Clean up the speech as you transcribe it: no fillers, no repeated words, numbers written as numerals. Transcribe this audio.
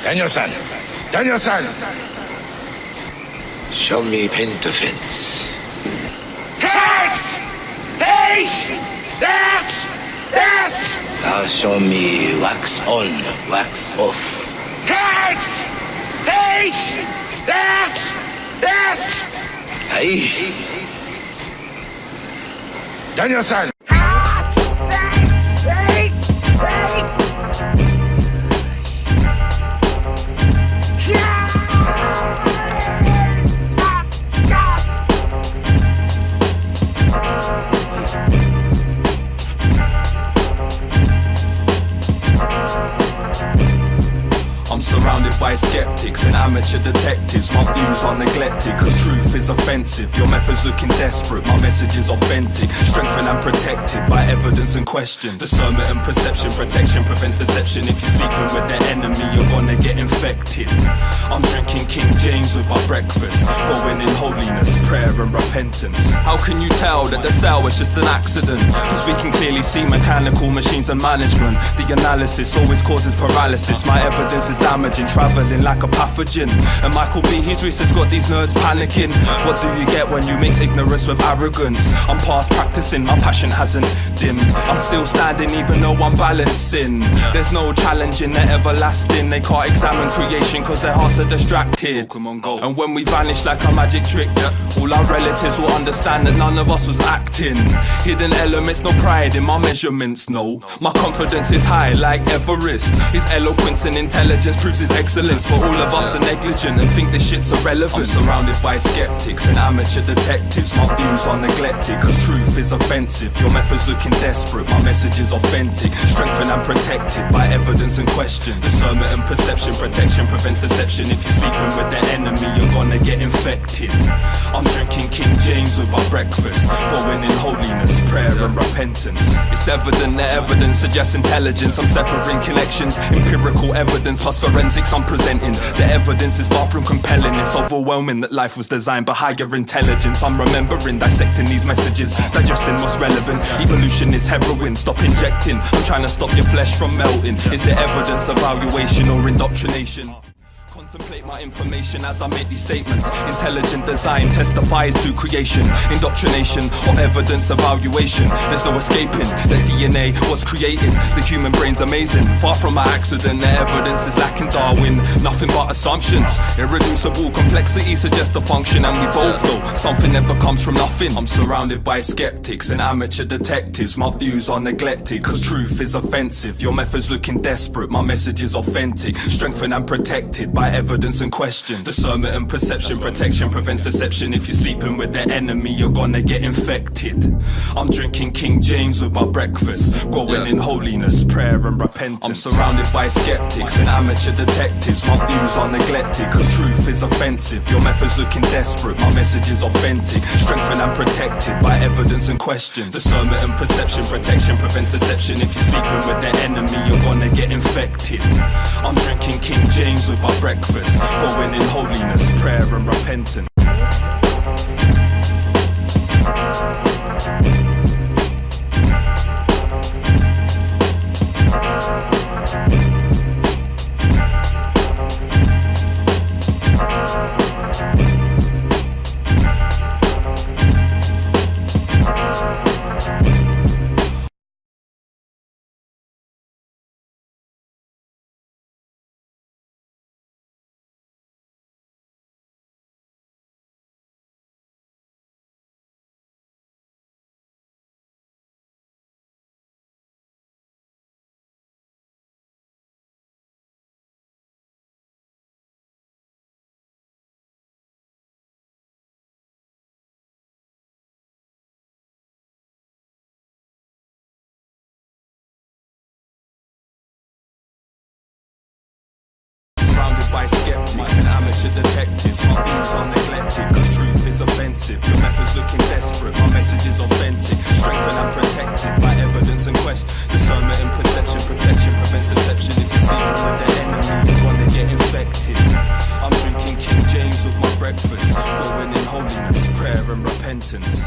Danielson! Danielson! Show me paint the fence. Cut! Face! Death! Death! Now show me wax on, wax off. Cut! Face! Death! Death! Aye. Danielson! I'm surrounded by skeptics and amateur detectives. My views are neglected cause truth is offensive. Your methods looking desperate, my message is authentic. Strengthened and protected by evidence and questions. Discernment and perception, protection prevents deception. If you're sleeping with the enemy, you're gonna get infected. I'm drinking King James with my breakfast, going in holiness, prayer and repentance. How can you tell that the cell was just an accident? Cause we can clearly see mechanical machines and management. The analysis always causes paralysis. My evidence is damaging, travelling like a pathogen. And Michael B, his research got these nerds panicking. What do you get when you mix ignorance with arrogance? I'm past practicing, my passion hasn't dimmed. I'm still standing even though I'm balancing. There's no challenging, they're everlasting. They can't examine creation cause their hearts are distracted. And when we vanish like a magic trick, all our relatives will understand that none of us was acting. Hidden elements, no pride in my measurements, no. My confidence is high like Everest. His eloquence and intelligence proves his excellence. But all of us are negligent and think this shit's irrelevant. I'm surrounded by skeptics and amateur detectives. My views are neglected cause truth is offensive. Your methods looking desperate, my message is authentic. Strengthened and protected by evidence and questions. Discernment and perception, protection prevents deception. If you're sleeping with the enemy, you're gonna get infected. I'm drinking King James with my breakfast, going in holiness, prayer and repentance. It's evident that evidence suggests intelligence. I'm severing connections, empirical evidence plus forensics I'm presenting. The evidence is far from compelling. It's overwhelming that life was designed by higher intelligence. I'm remembering, dissecting these messages, digesting what's relevant. Evolution is heroin, stop injecting. I'm trying to stop your flesh from melting. Is it evidence, evaluation or indoctrination? Contemplate my information as I make these statements. Intelligent design testifies to creation. Indoctrination or evidence evaluation. There's no escaping that DNA was created. The human brain's amazing. Far from an accident, the evidence is lacking. Darwin, nothing but assumptions. Irreducible complexity suggests the function. And we both know something never comes from nothing. I'm surrounded by skeptics and amateur detectives. My views are neglected cause truth is offensive. Your methods looking desperate, my message is authentic. Strengthened and protected by evidence and questions. Discernment and perception, protection prevents deception. If you're sleeping with the enemy, you're gonna get infected. I'm drinking King James with my breakfast, going in holiness, prayer and repentance. I'm surrounded by skeptics and amateur detectives. My views are neglected cause truth is offensive. Your methods looking desperate, my message is authentic. Strengthened and protected by evidence and questions. Discernment and perception, protection prevents deception. If you're sleeping with the enemy, you're gonna get infected. I'm drinking King James with my breakfast, going in holiness, prayer and repentance. By skeptics and amateur detectives. My views are neglected cause truth is offensive. Your methods looking desperate, my message is authentic. Strengthened and protected by evidence and questions. Discernment and perception, protection prevents deception. If you're sleeping with the enemy, you're gonna get infected. I'm drinking King James with my breakfast, going in holiness, prayer and repentance.